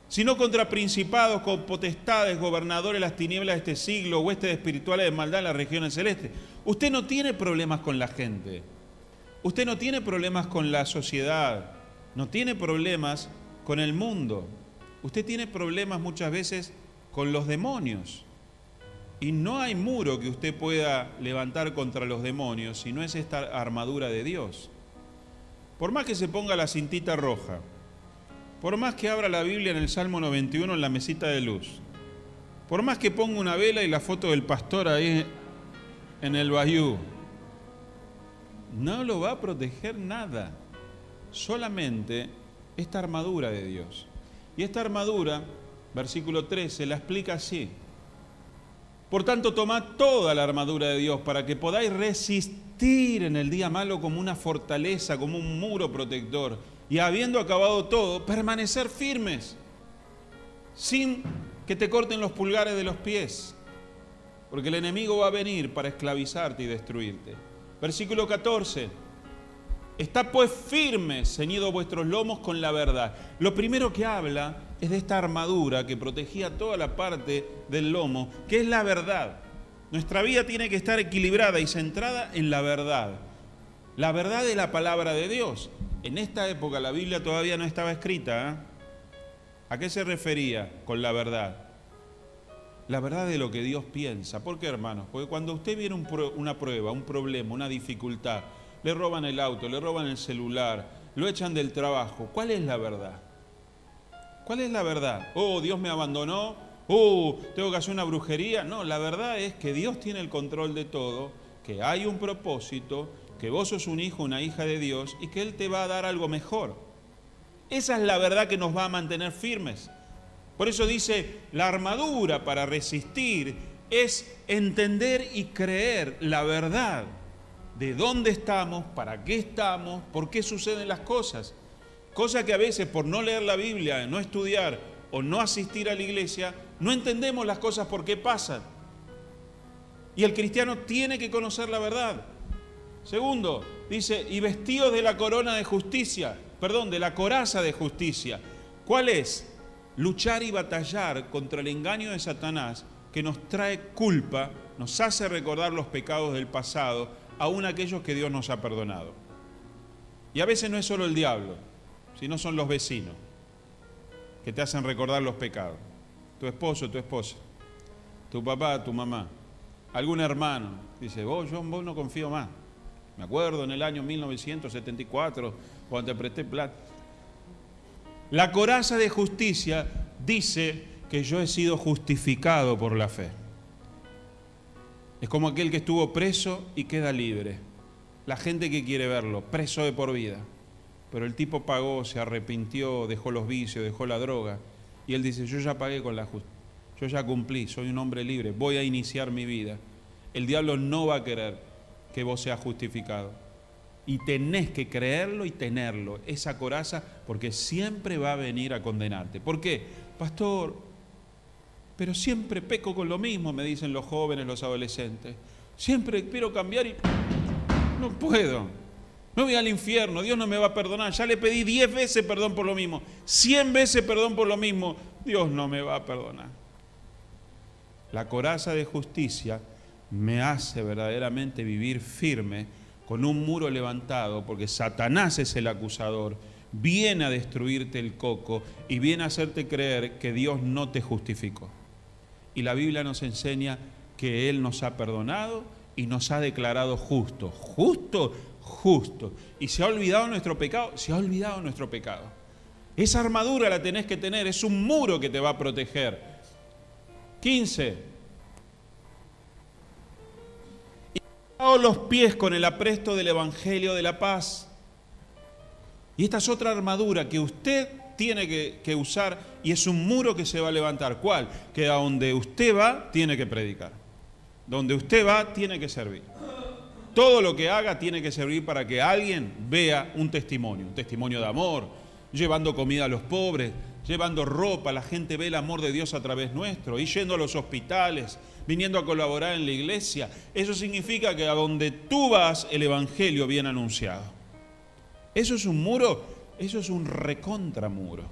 sino contra principados, con potestades, gobernadores de las tinieblas de este siglo, huestes espirituales de maldad en las regiones celestes. Usted no tiene problemas con la gente, usted no tiene problemas con la sociedad, no tiene problemas con el mundo, usted tiene problemas muchas veces con los demonios. Y no hay muro que usted pueda levantar contra los demonios si no es esta armadura de Dios. Por más que se ponga la cintita roja, por más que abra la Biblia en el Salmo 91 en la mesita de luz, por más que ponga una vela y la foto del pastor ahí en el bayú, no lo va a proteger nada, solamente esta armadura de Dios. Y esta armadura, versículo 13, la explica así. Por tanto, tomad toda la armadura de Dios para que podáis resistir en el día malo como una fortaleza, como un muro protector. Y habiendo acabado todo, permanecer firmes, sin que te corten los pulgares de los pies, porque el enemigo va a venir para esclavizarte y destruirte. Versículo 14. Estad pues firmes, ceñidos vuestros lomos con la verdad. Lo primero que habla es de esta armadura que protegía toda la parte del lomo, que es la verdad. Nuestra vida tiene que estar equilibrada y centrada en la verdad de la palabra de Dios. En esta época la Biblia todavía no estaba escrita, ¿eh? ¿A qué se refería con la verdad? La verdad de lo que Dios piensa. ¿Por qué, hermanos? Porque cuando usted viene una prueba, un problema, una dificultad, le roban el auto, le roban el celular, lo echan del trabajo, ¿cuál es la verdad? ¿Cuál es la verdad? Oh, Dios me abandonó, tengo que hacer una brujería. No, la verdad es que Dios tiene el control de todo, que hay un propósito, que vos sos un hijo, una hija de Dios y que Él te va a dar algo mejor. Esa es la verdad que nos va a mantener firmes. Por eso dice, la armadura para resistir es entender y creer la verdad de dónde estamos, para qué estamos, por qué suceden las cosas. Cosa que a veces por no leer la Biblia, no estudiar o no asistir a la iglesia, no entendemos las cosas por qué pasan. Y el cristiano tiene que conocer la verdad. Segundo, dice, y vestidos de la corona de justicia, de la coraza de justicia. ¿Cuál es? Luchar y batallar contra el engaño de Satanás que nos trae culpa, nos hace recordar los pecados del pasado, aún aquellos que Dios nos ha perdonado. Y a veces no es solo el diablo, sino son los vecinos que te hacen recordar los pecados. Tu esposo, tu esposa, tu papá, tu mamá, algún hermano. Dice, vos no confío más. Me acuerdo en el año 1974, cuando te presté plata. La coraza de justicia dice que yo he sido justificado por la fe. Es como aquel que estuvo preso y queda libre. La gente que quiere verlo, preso de por vida. Pero el tipo pagó, se arrepintió, dejó los vicios, dejó la droga. Y él dice, yo ya pagué con la justicia. Yo ya cumplí, soy un hombre libre, voy a iniciar mi vida. El diablo no va a querer que vos seas justificado. Y tenés que creerlo y tenerlo, esa coraza, porque siempre va a venir a condenarte. ¿Por qué? Pastor, pero siempre peco con lo mismo, me dicen los jóvenes, los adolescentes. Siempre quiero cambiar y no puedo. Me voy al infierno, Dios no me va a perdonar. Ya le pedí 10 veces perdón por lo mismo, 100 veces perdón por lo mismo. Dios no me va a perdonar. La coraza de justicia me hace verdaderamente vivir firme con un muro levantado, porque Satanás es el acusador, viene a destruirte el coco y viene a hacerte creer que Dios no te justificó. Y la Biblia nos enseña que Él nos ha perdonado y nos ha declarado justos. ¿Justo? Justo. ¿Y se ha olvidado nuestro pecado? Se ha olvidado nuestro pecado. Esa armadura la tenés que tener, es un muro que te va a proteger. 15. Los pies con el apresto del Evangelio de la paz. Y esta es otra armadura que usted tiene que usar y es un muro que se va a levantar. ¿Cuál? Que a donde usted va, tiene que predicar. Donde usted va, tiene que servir. Todo lo que haga tiene que servir para que alguien vea un testimonio de amor, llevando comida a los pobres, llevando ropa, la gente ve el amor de Dios a través nuestro, y yendo a los hospitales, viniendo a colaborar en la iglesia. Eso significa que a donde tú vas, el Evangelio viene anunciado. ¿Eso es un muro? Eso es un recontramuro.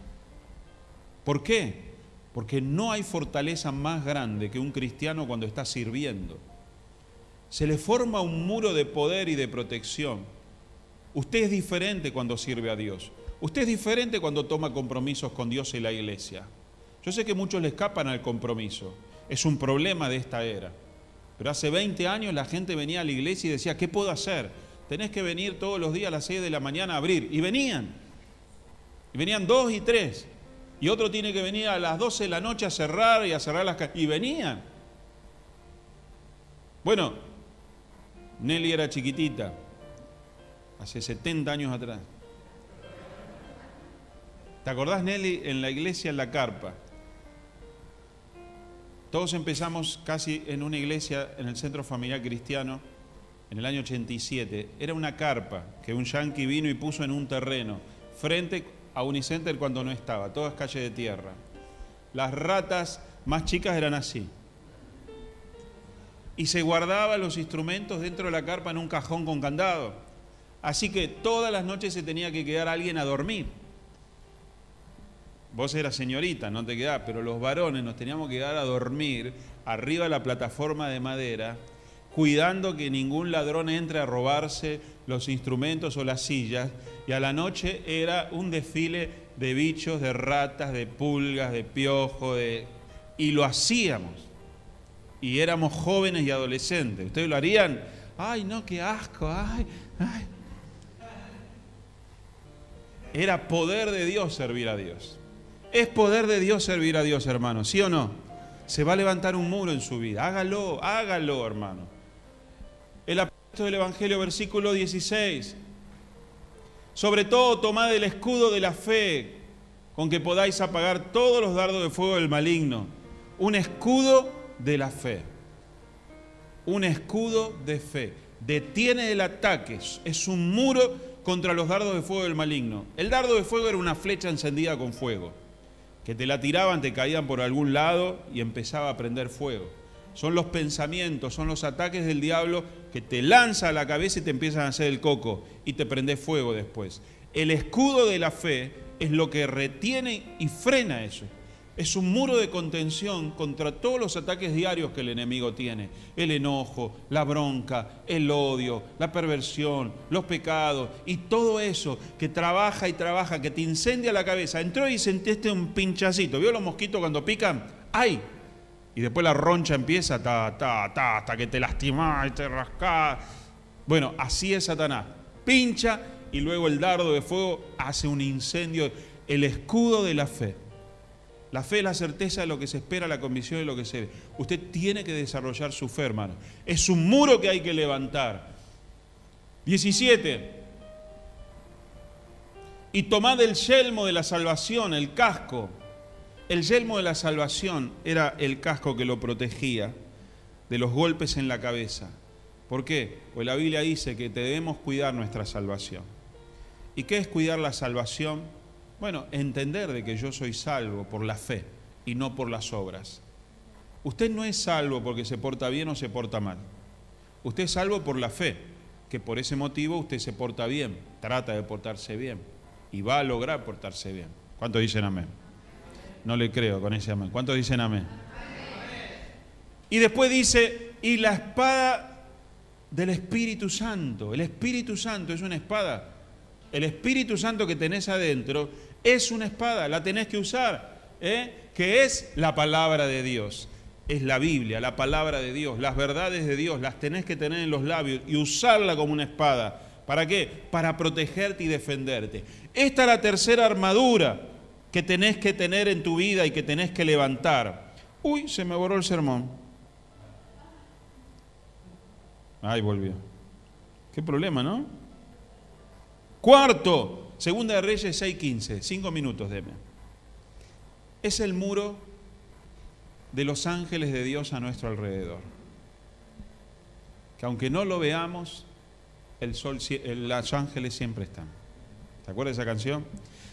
¿Por qué? Porque no hay fortaleza más grande que un cristiano cuando está sirviendo. Se le forma un muro de poder y de protección. Usted es diferente cuando sirve a Dios. Usted es diferente cuando toma compromisos con Dios y la iglesia. Yo sé que muchos le escapan al compromiso. Es un problema de esta era. Pero hace 20 años la gente venía a la iglesia y decía, ¿qué puedo hacer? Tenés que venir todos los días a las 6 de la mañana a abrir. Y venían. Y venían 2 y 3. Y otro tiene que venir a las 12 de la noche a cerrar y a cerrar las calles. Y venían. Bueno, Nelly era chiquitita. Hace 70 años atrás. ¿Te acordás, Nelly, en la iglesia, en la carpa? Todos empezamos casi en una iglesia en el Centro Familiar Cristiano en el año 87. Era una carpa que un yanqui vino y puso en un terreno frente a Unicenter cuando no estaba, todas calles de tierra. Las ratas más chicas eran así. Y se guardaban los instrumentos dentro de la carpa en un cajón con candado. Así que todas las noches se tenía que quedar alguien a dormir. Vos eras señorita, no te quedás, pero los varones nos teníamos que quedar a dormir arriba de la plataforma de madera, cuidando que ningún ladrón entre a robarse los instrumentos o las sillas, y a la noche era un desfile de bichos, de ratas, de pulgas, de piojos, y lo hacíamos. Y éramos jóvenes y adolescentes. ¿Ustedes lo harían? ¡Ay, no, qué asco! ¡Ay, ay! Era poder de Dios servir a Dios. Es poder de Dios servir a Dios, hermano, ¿sí o no? Se va a levantar un muro en su vida. Hágalo, hágalo, hermano. El apóstol del Evangelio, versículo 16. Sobre todo, tomad el escudo de la fe, con que podáis apagar todos los dardos de fuego del maligno. Un escudo de la fe. Un escudo de fe. Detiene el ataque. Es un muro contra los dardos de fuego del maligno. El dardo de fuego era una flecha encendida con fuego, que te la tiraban, te caían por algún lado y empezaba a prender fuego. Son los pensamientos, son los ataques del diablo que te lanza a la cabeza y te empiezan a hacer el coco y te prende fuego después. El escudo de la fe es lo que retiene y frena eso. Es un muro de contención contra todos los ataques diarios que el enemigo tiene. El enojo, la bronca, el odio, la perversión, los pecados y todo eso que trabaja y trabaja, que te incendia la cabeza. Entró y sentiste un pinchacito. ¿Vio los mosquitos cuando pican? ¡Ay! Y después la roncha empieza, hasta que te lastimás y te rascás. Bueno, así es Satanás. Pincha y luego el dardo de fuego hace un incendio. El escudo de la fe. La fe es la certeza de lo que se espera, la convicción de lo que se ve. Usted tiene que desarrollar su fe, hermano. Es un muro que hay que levantar. 17. Y tomad el yelmo de la salvación, el casco. El yelmo de la salvación era el casco que lo protegía de los golpes en la cabeza. ¿Por qué? Pues la Biblia dice que debemos cuidar nuestra salvación. ¿Y qué es cuidar la salvación? Bueno, entender de que yo soy salvo por la fe y no por las obras. Usted no es salvo porque se porta bien o se porta mal. Usted es salvo por la fe, que por ese motivo usted se porta bien, trata de portarse bien y va a lograr portarse bien. ¿Cuántos dicen amén? No le creo con ese amén. ¿Cuántos dicen amén? Y después dice, y la espada del Espíritu Santo. El Espíritu Santo es una espada. El Espíritu Santo que tenés adentro es una espada, la tenés que usar, que es la palabra de Dios. Es la Biblia, la palabra de Dios, las verdades de Dios, las tenés que tener en los labios y usarla como una espada. ¿Para qué? Para protegerte y defenderte. Esta es la tercera armadura que tenés que tener en tu vida y que tenés que levantar. Uy, se me borró el sermón. Ay, volvió. Qué problema, ¿no? Cuarto, Segunda de Reyes 6:15, 5 minutos, deme. Es el muro de los ángeles de Dios a nuestro alrededor. Que aunque no lo veamos, los ángeles siempre están. ¿Te acuerdas de esa canción?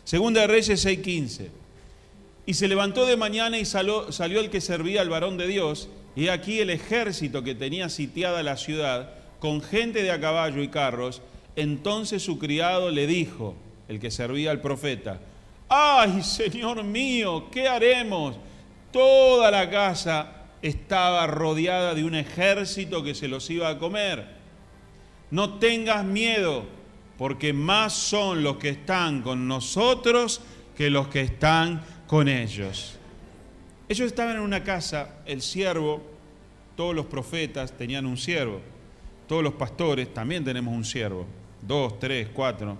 Segunda de Reyes 6:15. Y se levantó de mañana y salió el que servía al varón de Dios, y aquí el ejército que tenía sitiada la ciudad, con gente de a caballo y carros. Entonces su criado le dijo, el que servía al profeta, ¡ay, Señor mío! ¿Qué haremos? Toda la casa estaba rodeada de un ejército que se los iba a comer. No tengas miedo, porque más son los que están con nosotros que los que están con ellos. Ellos estaban en una casa, el siervo, todos los profetas tenían un siervo, todos los pastores también tenemos un siervo. 2, 3, 4,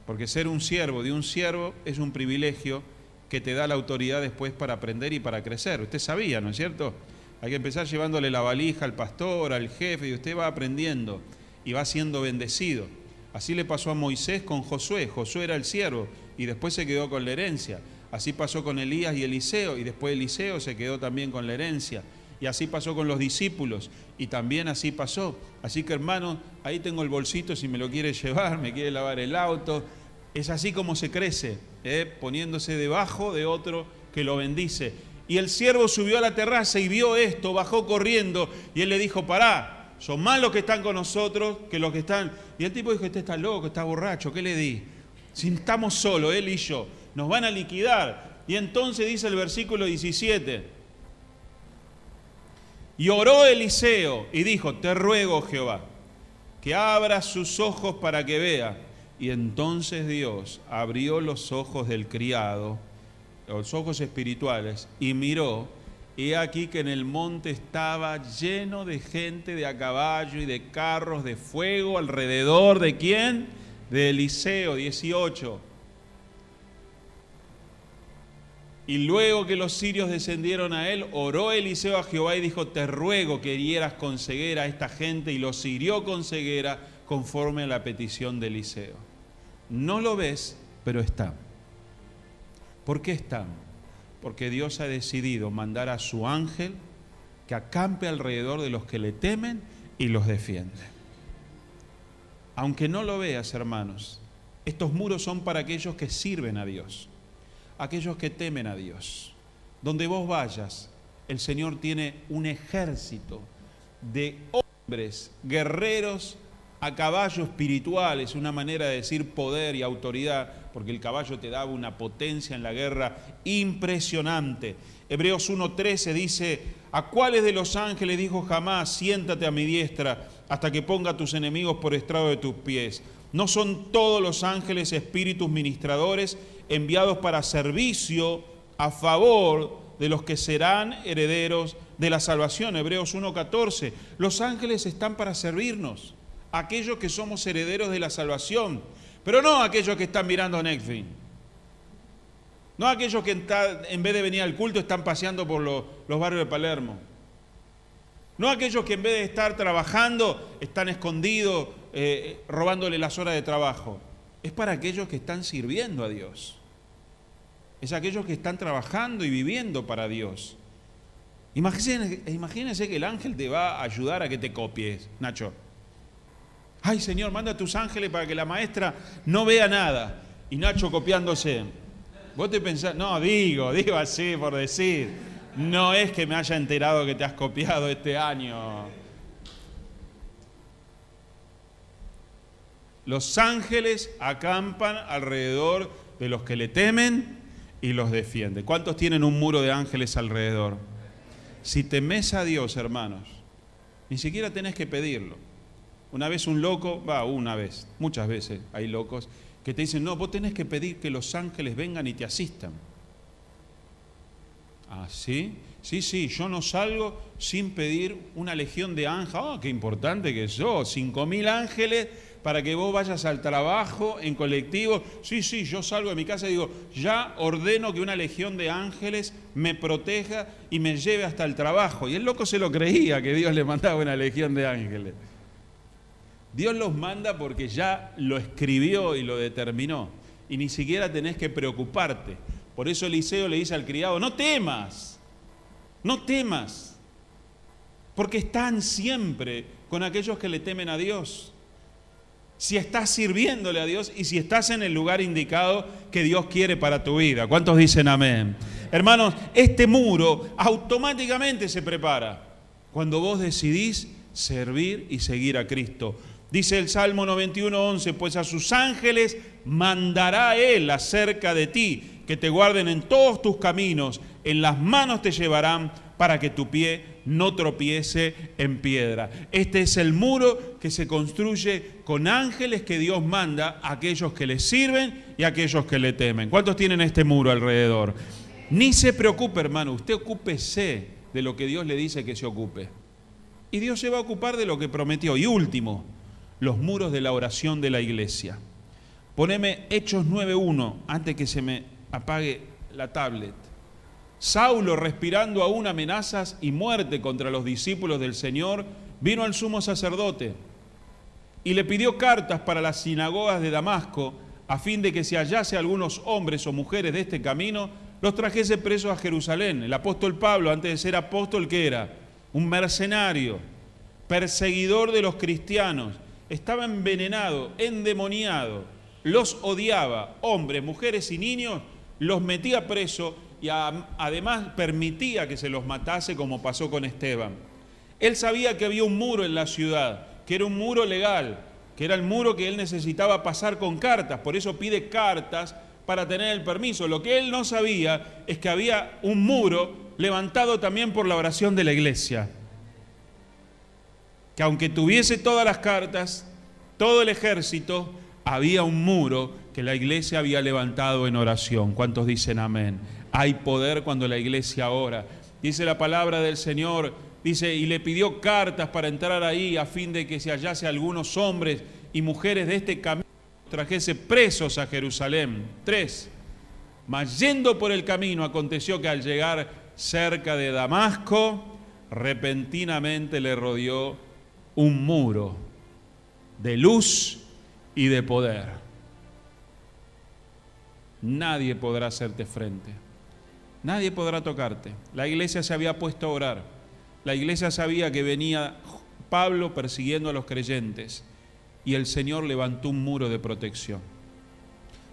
porque ser un siervo de un siervo es un privilegio que te da la autoridad después para aprender y para crecer. Usted sabía, ¿no es cierto? Hay que empezar llevándole la valija al pastor, al jefe, y usted va aprendiendo y va siendo bendecido. Así le pasó a Moisés con Josué. Josué era el siervo y después se quedó con la herencia. Así pasó con Elías y Eliseo, y después Eliseo se quedó también con la herencia. Y así pasó con los discípulos, y también así pasó. Así que, hermano, ahí tengo el bolsito si me lo quiere llevar, me quiere lavar el auto. Es así como se crece, poniéndose debajo de otro que lo bendice. Y el siervo subió a la terraza y vio esto, bajó corriendo, y él le dijo, pará, son más los que están con nosotros que los que están... Y el tipo dijo, este está loco, está borracho, ¿qué le di? Si estamos solos, él y yo. nos van a liquidar. Y entonces dice el versículo 17, y oró Eliseo y dijo, te ruego, Jehová, que abra sus ojos para que vea. Y entonces Dios abrió los ojos del criado, los ojos espirituales, y miró, y aquí que en el monte estaba lleno de gente de a caballo y de carros de fuego alrededor de ¿quién? De Eliseo. 18. Y luego que los sirios descendieron a él, oró Eliseo a Jehová y dijo, te ruego que hirieras con ceguera a esta gente, y los hirió con ceguera conforme a la petición de Eliseo. No lo ves, pero está. ¿Por qué está? Porque Dios ha decidido mandar a su ángel que acampe alrededor de los que le temen y los defiende. Aunque no lo veas, hermanos, estos muros son para aquellos que sirven a Dios, aquellos que temen a Dios. Donde vos vayas, el Señor tiene un ejército de hombres, guerreros a caballo espirituales, una manera de decir poder y autoridad, porque el caballo te daba una potencia en la guerra impresionante. Hebreos 1:13 dice, ¿a cuáles de los ángeles dijo jamás, siéntate a mi diestra hasta que ponga a tus enemigos por estrado de tus pies? ¿No son todos los ángeles espíritus ministradores enviados para servicio a favor de los que serán herederos de la salvación? Hebreos 1:14. Los ángeles están para servirnos, aquellos que somos herederos de la salvación, pero no aquellos que están mirando Netflix, no aquellos que en vez de venir al culto están paseando por los barrios de Palermo, no aquellos que en vez de estar trabajando están escondidos robándole las horas de trabajo. Es para aquellos que están sirviendo a Dios, es aquellos que están trabajando y viviendo para Dios. Imagínense que el ángel te va a ayudar a que te copies, Nacho. Ay, Señor, manda a tus ángeles para que la maestra no vea nada. Y Nacho copiándose. Vos te pensás, no, digo así por decir. No es que me haya enterado que te has copiado este año. Los ángeles acampan alrededor de los que le temen y los defienden. ¿Cuántos tienen un muro de ángeles alrededor? Si temes a Dios, hermanos, ni siquiera tenés que pedirlo. Muchas veces hay locos que te dicen, no, vos tenés que pedir que los ángeles vengan y te asistan. ¿Ah, sí? Sí, yo no salgo sin pedir una legión de ángeles. Qué importante que sos, 5.000 ángeles para que vos vayas al trabajo en colectivo. Sí, yo salgo de mi casa y digo, ya ordeno que una legión de ángeles me proteja y me lleve hasta el trabajo. Y el loco se lo creía que Dios le mandaba una legión de ángeles. Dios los manda porque ya lo escribió y lo determinó. Y ni siquiera tenés que preocuparte. Por eso Eliseo le dice al criado, no temas, porque están siempre con aquellos que le temen a Dios. Si estás sirviéndole a Dios y si estás en el lugar indicado que Dios quiere para tu vida. ¿Cuántos dicen amén? Hermanos, este muro automáticamente se prepara cuando vos decidís servir y seguir a Cristo. Dice el Salmo 91:11, pues a sus ángeles mandará Él acerca de ti, que te guarden en todos tus caminos, en las manos te llevarán para que tu pie no tropiece en piedra. Este es el muro que se construye con ángeles que Dios manda a aquellos que le sirven y a aquellos que le temen. ¿Cuántos tienen este muro alrededor? Ni se preocupe, hermano, usted ocúpese de lo que Dios le dice que se ocupe. Y Dios se va a ocupar de lo que prometió. Y último, los muros de la oración de la iglesia. Poneme Hechos 9:1, antes que se me apague la tablet. Saulo, respirando aún amenazas y muerte contra los discípulos del Señor, vino al sumo sacerdote y le pidió cartas para las sinagogas de Damasco, a fin de que si hallase algunos hombres o mujeres de este camino, los trajese presos a Jerusalén. El apóstol Pablo, antes de ser apóstol, ¿qué era? Un mercenario, perseguidor de los cristianos, estaba envenenado, endemoniado, los odiaba, hombres, mujeres y niños, los metía preso y además permitía que se los matase, como pasó con Esteban. Él sabía que había un muro en la ciudad, que era un muro legal, que era el muro que él necesitaba pasar con cartas, por eso pide cartas para tener el permiso. Lo que él no sabía es que había un muro levantado también por la oración de la iglesia. Que aunque tuviese todas las cartas, todo el ejército, había un muro que la iglesia había levantado en oración. ¿Cuántos dicen amén? Hay poder cuando la iglesia ora. Dice la palabra del Señor, dice, y le pidió cartas para entrar ahí a fin de que se hallase algunos hombres y mujeres de este camino, trajese presos a Jerusalén. 3. Mas yendo por el camino, aconteció que al llegar cerca de Damasco, repentinamente le rodeó un muro de luz y de poder. Nadie podrá hacerte frente. Nadie podrá tocarte. La iglesia se había puesto a orar. La iglesia sabía que venía Pablo persiguiendo a los creyentes y el Señor levantó un muro de protección.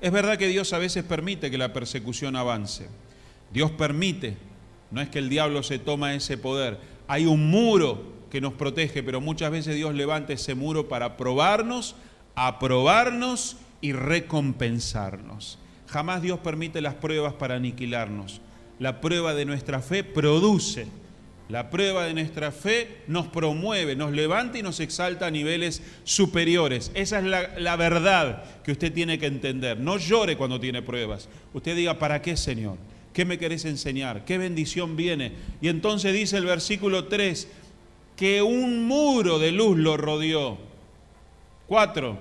Es verdad que Dios a veces permite que la persecución avance. Dios permite, no es que el diablo se toma ese poder. Hay un muro que nos protege, pero muchas veces Dios levanta ese muro para probarnos, aprobarnos y recompensarnos. Jamás Dios permite las pruebas para aniquilarnos. La prueba de nuestra fe produce. La prueba de nuestra fe nos promueve, nos levanta y nos exalta a niveles superiores. Esa es la verdad que usted tiene que entender. No llore cuando tiene pruebas. Usted diga, ¿para qué, Señor? ¿Qué me querés enseñar? ¿Qué bendición viene? Y entonces dice el versículo 3, que un muro de luz lo rodeó. 4.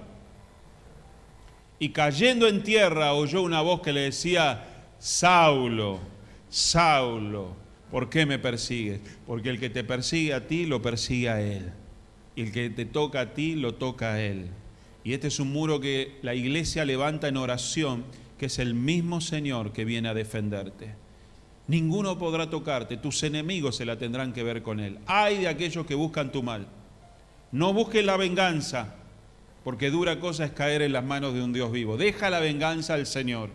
Y cayendo en tierra oyó una voz que le decía, Saulo, Saulo, ¿por qué me persigues? Porque el que te persigue a ti, lo persigue a él. Y el que te toca a ti, lo toca a él. Y este es un muro que la iglesia levanta en oración, que es el mismo Señor que viene a defenderte. Ninguno podrá tocarte, tus enemigos se la tendrán que ver con él. Ay de aquellos que buscan tu mal. No busques la venganza, porque dura cosa es caer en las manos de un Dios vivo. Deja la venganza al Señor.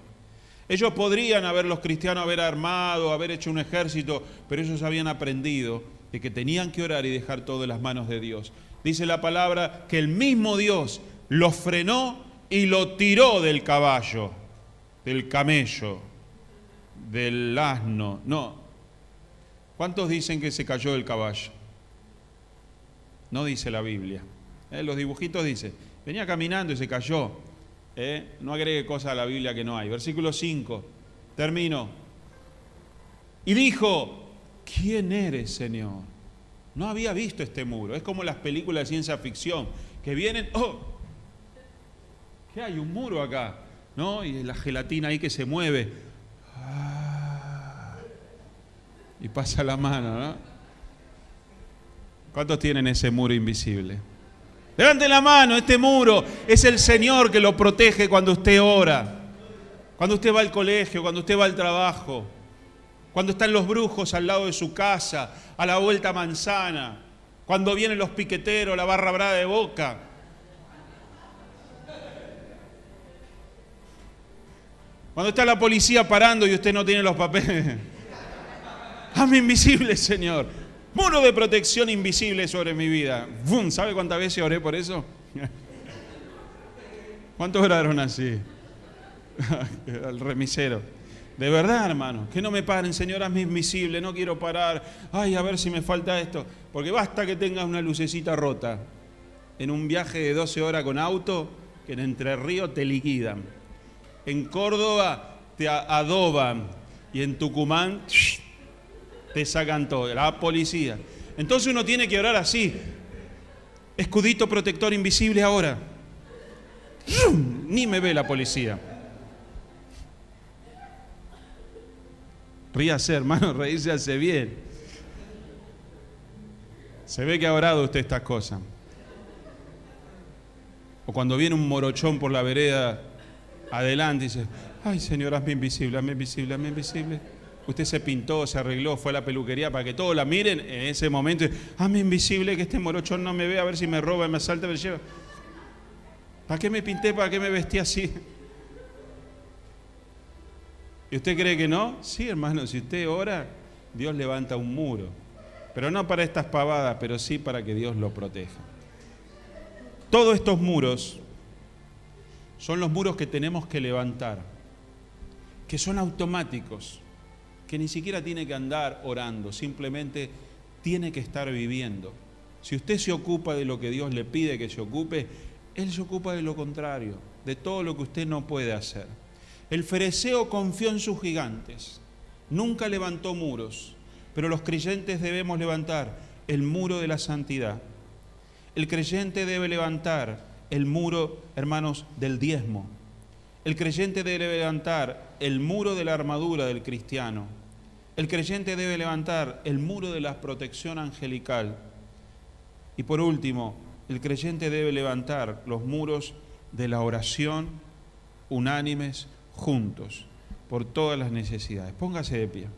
Ellos podrían los cristianos haber armado, haber hecho un ejército, pero ellos habían aprendido de que tenían que orar y dejar todo en las manos de Dios. Dice la palabra que el mismo Dios lo frenó y lo tiró del caballo, del camello, del asno. No. ¿Cuántos dicen que se cayó del caballo? No dice la Biblia. Los dibujitos dicen, venía caminando y se cayó. No agregue cosas a la Biblia que no hay. Versículo 5, termino. Y dijo, ¿quién eres, Señor? No había visto este muro. Es como las películas de ciencia ficción, que vienen, ¡oh! ¿Qué hay? Un muro acá, ¿no? Y la gelatina ahí que se mueve. Y pasa la mano, ¿no? ¿Cuántos tienen ese muro invisible? Levanten la mano, este muro es el Señor que lo protege cuando usted ora, cuando usted va al colegio, cuando usted va al trabajo, cuando están los brujos al lado de su casa, a la vuelta manzana, cuando vienen los piqueteros, la barra brava de Boca. Cuando está la policía parando y usted no tiene los papeles. Hazme invisible, Señor. Muro de protección invisible sobre mi vida. ¡Bum! ¿Sabe cuántas veces oré por eso? ¿Cuántos oraron así? Al remisero. De verdad, hermano, que no me paren, Señor, hazme invisible, no quiero parar. Ay, a ver si me falta esto. Porque basta que tengas una lucecita rota. En un viaje de 12 horas con auto, que en Entre Ríos te liquidan. En Córdoba te adoban. Y en Tucumán te sacan todo, la policía. Entonces uno tiene que orar así. Escudito protector invisible ahora. Ni me ve la policía. Ríase, hermano, reírse hace bien. Se ve que ha orado usted estas cosas. O cuando viene un morochón por la vereda adelante y dice, ay, Señor, hazme invisible, hazme invisible, hazme invisible. Usted se pintó, se arregló, fue a la peluquería para que todos la miren en ese momento. Hazme invisible, que este morochón no me vea, a ver si me roba, me asalta, me lleva. ¿Para qué me pinté? ¿Para qué me vestí así? ¿Y usted cree que no? Sí, hermano, si usted ora, Dios levanta un muro. Pero no para estas pavadas, pero sí para que Dios lo proteja. Todos estos muros son los muros que tenemos que levantar. que son automáticos, que ni siquiera tiene que andar orando, simplemente tiene que estar viviendo. Si usted se ocupa de lo que Dios le pide que se ocupe, Él se ocupa de lo contrario, de todo lo que usted no puede hacer. El fereceo confió en sus gigantes, nunca levantó muros, pero los creyentes debemos levantar el muro de la santidad. El creyente debe levantar el muro, hermanos, del diezmo. El creyente debe levantar el muro de la armadura del cristiano. El creyente debe levantar el muro de la protección angelical. Y por último, el creyente debe levantar los muros de la oración unánimes, juntos, por todas las necesidades. Póngase de pie.